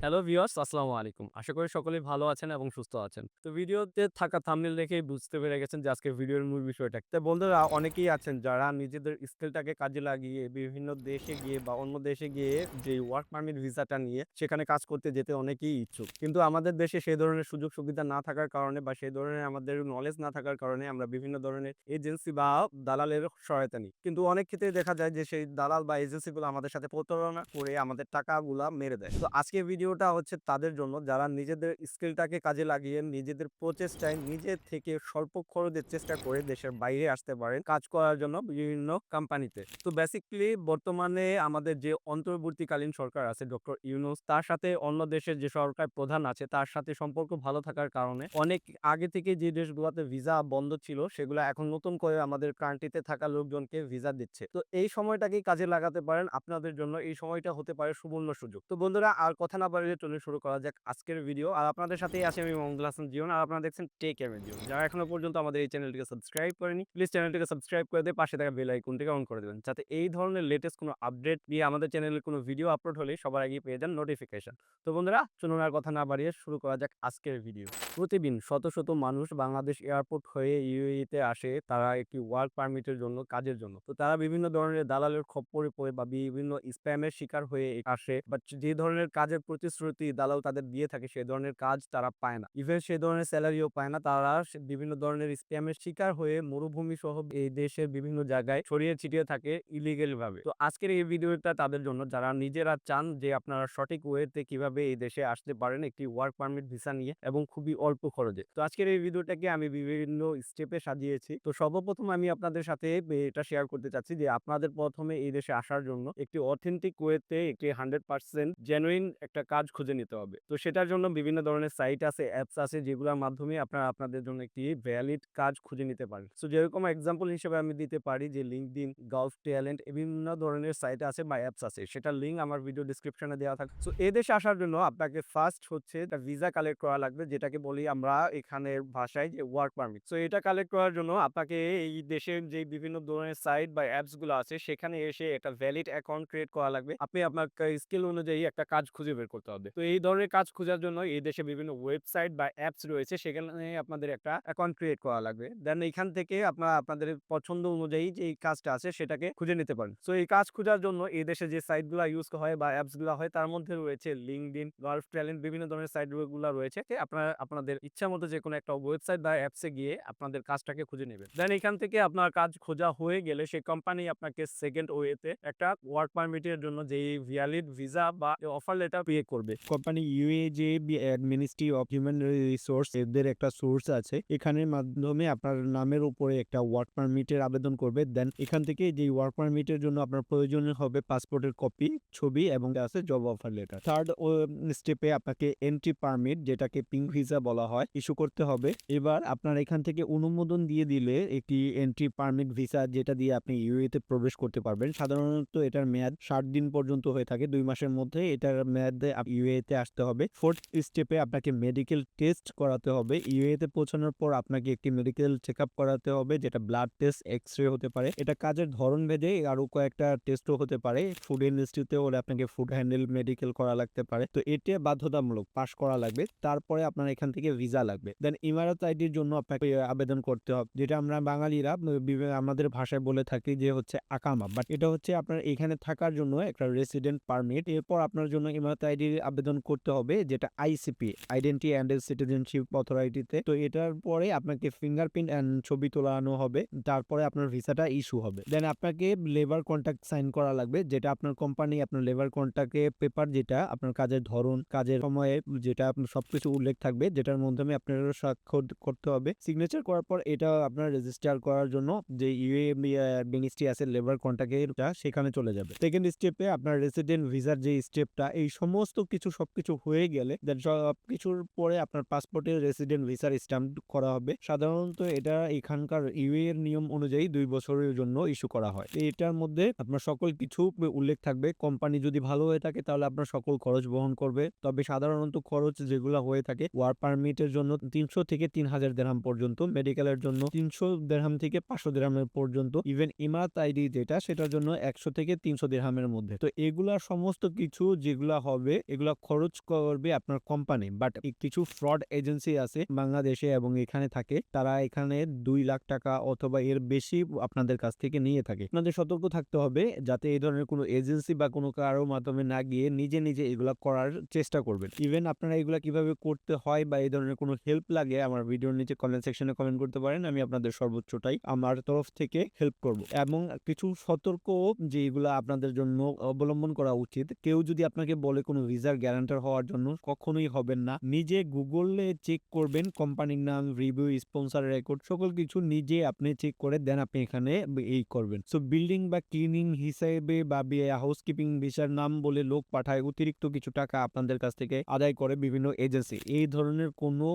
Hello viewers, আসসালামু আলাইকুম। আশা করি সকলেই ভালো আছেন এবং সুস্থ আছেন। তো ভিডিওতে থাকা থাম্বনেল দেখেই বুঝতে পেরে গেছেন যে আজকের ভিডিওর মূল বিষয়টা কি। তো বন্ধুরা অনেকেই আছেন যারা নিজেদের স্কিলটাকে কাজে লাগিয়ে বিভিন্ন দেশে গিয়ে বা অন্য দেশে গিয়ে যে ওয়ার্ক পারমিট ভিসাটা নিয়ে সেখানে কাজ করতে যেতে অনেকেই ইচ্ছুক। কিন্তু আমাদের দেশে সেই ধরনের সুযোগ সুবিধা না থাকার কারণে বা সেই ধরনের আমাদের নলেজ না থাকার কারণে আমরা বিভিন্ন ধরনের এজেন্সি বা দালালের সহায়তা নিই। কিন্তু অনেক ক্ষেত্রেই দেখা যায় যে সেই দালাল বা এজেন্সিগুলো আমাদের সাথে প্রতারণা করে আমাদের টাকাগুলা মেরে দেয়। তো আজকের ভিডিওটা হচ্ছে তাদের জন্য যারা নিজেদের স্কিলটাকে কাজে লাগিয়ে নিজেদের প্রচেষ্টায় নিজে থেকে স্বল্প খরচে চেষ্টা করে দেশের বাইরে আসতে পারেন কাজ করার জন্য বিভিন্ন কোম্পানিতে। তো বেসিক্যালি বর্তমানে আমাদের যে অন্তর্বর্তীকালীন সরকার আছে ডক্টর ইউনূস, তার সাথে অন্য দেশের যে সরকার প্রধান আছে তার সাথে সম্পর্ক ভালো থাকার কারণে অনেক আগে থেকে যে দেশগুলোতে ভিসা বন্ধ ছিল সেগুলো এখন নতুন করে আমাদের কান্ট্রিতে থাকা লোকজনকে ভিসা দিচ্ছে। তো এই সময়টাকেই কাজে লাগাতে পারেন, আপনাদের জন্য এই সময়টা হতে পারে সুবর্ণ সুযোগ। তো বন্ধুরা আর কথা না বাড়িয়ে চলুন শুরু করা যাক আজকের ভিডিও। আর আপনাদের সাথেই আছি আমি মোহাম্মদুল হাসান জীবন, আর আপনারা দেখছেন টেক এম ভিডিও। যারা এখনো পর্যন্ত আমাদের এই চ্যানেলটিকে সাবস্ক্রাইব করেনি, প্লিজ চ্যানেলটিকে সাবস্ক্রাইব করে দিয়ে পাশে থাকা বেল আইকনটিকে অন করে দেবেন, যাতে এই ধরনের লেটেস্ট কোনো আপডেট নিয়ে আমাদের চ্যানেলে কোনো ভিডিও আপলোড হলে সবার আগে পেয়ে যান নোটিফিকেশন। তো বন্ধুরা চলুন আর কথা না বাড়িয়ে শুরু করা যাক আজকের ভিডিও। প্রতিদিন শত শত মানুষ বাংলাদেশ এয়ারপোর্ট হয়ে ইউএইতে আসে তারা একটি ওয়ার্ক পারমিটের জন্য, কাজের জন্য। তো তারা বিভিন্ন ধরনের দালালের খপ্পরে পড়ে বা বিভিন্ন স্প্যামের শিকার হয়ে আসে, বাট যে ধরনের কাজের প্রতিশ্রুতি দালাল তাদের দিয়ে থাকে সেই ধরনের কাজ তারা পায় না, ইভেন সেই ধরনের স্যালারিও পায় না। তারা বিভিন্ন ধরনের স্প্যামের শিকার হয়ে মরুভূমি সহ এই দেশের বিভিন্ন জায়গায় ছড়িয়ে ছিটিয়ে থাকে ইলিগেল ভাবে। তো আজকের এই ভিডিওটা তাদের জন্য যারা নিজেরা চান যে আপনারা সঠিক ওয়েতে কিভাবে এই দেশে আসতে পারেন একটি ওয়ার্ক পারমিট ভিসা নিয়ে এবং খুবই অল্প খরচে। তো আজকের এই ভিডিওটাকে আমি বিভিন্ন স্টেপে সাজিয়েছি। তো সর্বপ্রথম আমি আপনাদের সাথে এটা শেয়ার করতে চাচ্ছি যে আপনাদের প্রথমে এই দেশে আসার জন্য একটি অথেন্টিক ওয়েতে একটি 100% জেনুইন একটা কাজ খুঁজে নিতে হবে। তো সেটার জন্য বিভিন্ন ধরনের সাইট আছে, অ্যাপস আছে যেগুলোর মাধ্যমে আপনারা আপনাদের জন্য একটি ভ্যালিড কাজ খুঁজে নিতে পারেন। সো যেরকম এক্সাম্পল হিসেবে আমি দিতে পারি যে লিঙ্কডইন, গালফ ট্যালেন্ট বিভিন্ন ধরনের সাইট আছে বা অ্যাপস আছে, সেটার লিঙ্ক আমার ভিডিও ডেসক্রিপশনে দেওয়া থাকে। সো এই দেশে আসার জন্য আপনাকে ফার্স্ট হচ্ছে একটা ভিসা কালেক্ট করা লাগবে, যেটাকে বলি আমরা এখানের ভাষায় যে ওয়ার্ক পারমিট। সো এটা কালেক্ট করার জন্য আপনাকে এই দেশের যে বিভিন্ন ধরনের সাইট বা অ্যাপস গুলো আছে সেখানে এসে একটা ভ্যালিড অ্যাকাউন্ট ক্রিয়েট করা লাগবে। আপনি আপনার স্কিল অনুযায়ী একটা কাজ খুঁজে বের করতে হবে। তো এই ধরনের কাজ খোঁজার জন্য এই দেশে বিভিন্ন ওয়েবসাইট বা অ্যাপস রয়েছে, সেখানে আপনাদের একটা অ্যাকাউন্ট ক্রিয়েট করা লাগবে। দেন এখান থেকে আপনারা আপনাদের পছন্দ অনুযায়ী যে এই কাজটা আছে সেটাকে খুঁজে নিতে পারেন। সো এই কাজ খোঁজার জন্য এই দেশে যে সাইট গুলা ইউজ হয় বা অ্যাপস গুলা হয় তার মধ্যে রয়েছে লিঙ্কডইন, গালফ ট্যালেন্ট, বিভিন্ন ধরনের সাইট গুলা রয়েছে। আপনারা আপনাদের ইচ্ছা মতো যে কোনো একটা ওয়েবসাইট বা অ্যাপসে গিয়ে আপনাদের কাজটাকে খুঁজে নেবেন। দেন এখান থেকে আপনার কাজ খোঁজা হয়ে গেলে সেই কোম্পানি আপনাকে সেকেন্ড ওয়েতে একটা ওয়ার্ক পারমিটের জন্য যে ভ্যালিড ভিসা বা অফার লেটার পে করবে। কোম্পানি ইউএ যে মিনিস্ট্রি অফ হিউম্যান রিসোর্স এদের একটা সোর্স আছে, এখানের মাধ্যমে আপনার নামের উপরে একটা ওয়ার্ক পারমিটের আবেদন করবে। দেন এখান থেকে যে ওয়ার্ক পারমিটের জন্য আপনার প্রয়োজন হবে পাসপোর্টের কপি, ছবি এবং আছে জব অফার লেটার। থার্ড স্টেপে আপনাকে এন্ট্রি পারমিট, যেটাকে পিঙ্ক ভিসা বলা হয়, ইস্যু করতে হবে। এবার আপনার এখান থেকে অনুমোদন দিয়ে দিলে একটি এন্ট্রি পারমিট ভিসা, যেটা দিয়ে আপনি ইউএ তে প্রবেশ করতে পারবেন। সাধারণত এটার মেয়াদ 60 দিন পর্যন্ত হয়ে থাকে, 2 মাসের মধ্যে এটার মেয়াদে ইউএ তে আসতে হবে। ফোর্থ স্টেপে আপনাকে মেডিকেল টেস্ট করাতে হবে। ইউএ তে পৌঁছানোর পর আপনাকে একটি মেডিকেল চেকআপ করাতে হবে, যেটা ব্লাড টেস্ট, এক্স-রে হতে পারে। এটা কাজের ধরন ভেদে আরো কয়েকটা টেস্টও হতে পারে। ফুড ইন্ডাস্ট্রিতে হলে আপনাকে ফুড হ্যান্ডেল মেডিকেল করা লাগতে পারে। তো এটা বাধ্যতামূলক পাস করা লাগবে। তারপরে আপনার এখান থেকে ভিসা লাগবে। দেন ইমারত আইডির জন্য আপনাকে আবেদন করতে হবে, যেটা আমরা বাঙালিরা আমাদের ভাষায় বলে থাকি যে হচ্ছে আকামা, বাট এটা হচ্ছে আপনার এখানে থাকার জন্য একটা রেসিডেন্ট পারমিট। এরপর আপনার জন্য ইমারত আইডির আবেদন করতে হবে, যেটা আইসিপি, আইডেন্টি অ্যান্ড সিটিজেনশিপ অথরিটিতে। তো এটার পরে আপনাকে ফিঙ্গারপ্রিন্ট অ্যান্ড ছবি তোলানো হবে, তারপরে আপনার ভিসাটা ইস্যু হবে। দেন আপনাকে লেবার কন্ট্রাক্ট সাইন করা লাগবে, যেটা আপনার কোম্পানি আপনার লেবার কন্ট্রাক্টে পেপার, যেটা আপনার কাজের ধরন, কাজের সময়ে, যেটা আপনার সবকিছু উল্লেখ থাকবে, যেটার মাধ্যমে আপনার স্বাক্ষর করতে হবে। সিগনেচার করার পর এটা আপনার রেজিস্টার করার জন্য যে ইউএ মিনিস্ট্রি আছে লেবার কন্ট্রাক্টে সেখানে চলে যাবে। সেকেন্ড স্টেপে আপনার রেসিডেন্ট ভিসার যে স্টেপটা, এই সমস্ত কিছু সবকিছু হয়ে গেলে দেন সবকিছুর পরে আপনার পাসপোর্টের রেসিডেন্ট ভিসার স্ট্যাম্প করা হবে। সাধারণত এটা এখানকার ইউএ এর নিয়ম অনুযায়ী 2 বছরের জন্য ইস্যু করা হয়। এটার মধ্যে আপনার সকল কিছু উল্লেখ থাকবে। কোম্পানি যদি ভালো হয়ে থাকে তাহলে আপনার সকল খরচ বহন করবে। তবে সাধারণত খরচ যেগুলো হয়ে থাকে ওয়ার্ক পারমিটের জন্য 300 থেকে 3000 দিরহাম পর্যন্ত, মেডিকেলের জন্য 300 দিরহাম থেকে 500 দিরহামের পর্যন্ত, ইভেন ইমারত আইডি যেটা সেটার জন্য 100 থেকে 300 দিরহামের মধ্যে। তো এগুলা সমস্ত কিছু যেগুলা হবে এগুলা খরচ করবে আপনার কোম্পানি। বাট কিছু ফ্রড এজেন্সি আছে বাংলাদেশে এবং এখানে থাকে। তারা এখানে 2 লাখ টাকা অথবা এর বেশি আপনাদের কাছ থেকে নিয়ে থাকে। আপনাদের সতর্ক থাকতে হবে যাতে এই ধরনের কোনো এজেন্সি বা কোনো কারো মাধ্যমে না গিয়ে নিজে এগুলা করার চেষ্টা করবেন। ইভেন আপনারা এগুলা কিভাবে করতে হয় বা এই ধরনের কোনো হেল্প লাগে আমার ভিডিওর নিচে কমেন্ট সেকশনে কমেন্ট করতে পারেন। আমি আপনাদের সর্বোচ্চটাই আমার তরফ থেকে হেল্প করব। এবং কিছু সতর্ক যে এগুলা আপনাদের জন্য অবলম্বন করা উচিত। কেউ যদি আপনাকে বলে কোনো ভিসার গ্যারান্টার হওয়ার জন্য কখনোই হবেন না। নিজে গুগলে চেক করবেন কোম্পানির নাম, রিভিউ, স্পন্সর রেকর্ড সকল কিছু নিজে আপনি চেক করে দেন আপনি এখানে এই করবেন। সো বিল্ডিং বা ক্লিনিং হিসেবে বা হাউসকিপিং ভিসার নাম বলে লোক পাঠায় অতিরিক্ত কিছু টাকা আপনাদের কাছ থেকে আদায় করে বিভিন্ন এজেন্সি। এই ধরনের কোনো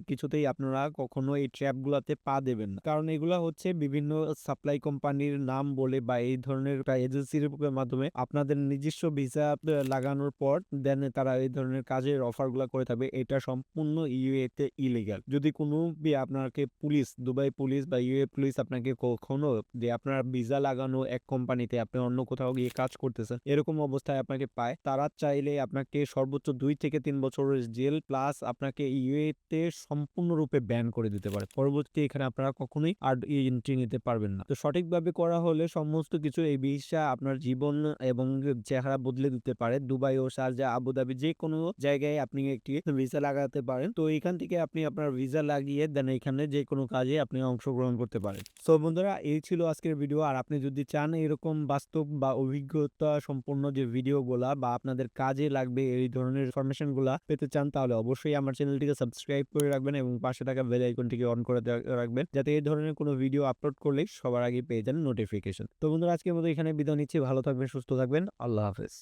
কিছুতেই আপনারা কখনো এই ট্র্যাপ গুলাতে পা দেবেন না। কারণ এগুলা হচ্ছে বিভিন্ন সাপ্লাই কোম্পানির নাম বলে বা এই ধরনের এজেন্সির মাধ্যমে আপনাদের নিজস্ব ভিসা লাগানোর পর দেন তারা এই ধরনের কাজের অফার গুলা করে থাকবে। এটা সম্পূর্ণ ইউএ তে ইলিগাল। যদি কোনো আপনাকে পুলিশ, দুবাই পুলিশ বা ইউএ পুলিশ আপনাকে কখনো যে আপনার ভিসা লাগানো এক কোম্পানিতে আপনি অন্য কোথাও গিয়ে কাজ করতেছেন এরকম অবস্থায় আপনাকে পায়, তারা চাইলে আপনাকে সর্বোচ্চ 2 থেকে 3 বছরের জেল প্লাস আপনাকে ইউএ তে সম্পূর্ণরূপে ব্যান করে দিতে পারে। পরবর্তীতে এখানে আপনারা কখনোই আর এন্ট্রি নিতে পারবেন না। তো সঠিকভাবে করা হলে সমস্ত কিছু এই ভিসা আপনার জীবন এবং চেহারা বদলে দিতে পারে। দুবাই ও শারজাহ, আবুধাবি যে কোনো জায়গায় আপনি একটি ভিসা লাগাতে পারেন। তো এখান থেকে আপনি আপনার ভিসা লাগিয়ে দেন এখানে যে কোনো কাজে আপনি অংশগ্রহণ করতে পারেন। সো বন্ধুরা, এই ছিল আজকের ভিডিও। আর আপনি যদি চান এরকম বাস্তব বা অভিজ্ঞতা সম্পূর্ণ যে ভিডিওগুলা বা আপনাদের কাজে লাগবে এই ধরনের ইনফরমেশন গুলা পেতে চান তাহলে অবশ্যই আমার চ্যানেলটিকে সাবস্ক্রাইব করে রাখবেন এবং পাশে থাকা বেল আইকনটিকে অন করে রাখবেন যাতে এই ধরনের কোনো ভিডিও আপলোড করলে সবার আগে পেয়ে যান নোটিফিকেশন। তো বন্ধুরা, আজকের মতো এখানে বিদায় নিচ্ছি। ভালো থাকবেন, সুস্থ থাকবেন। আল্লাহ হাফেজ।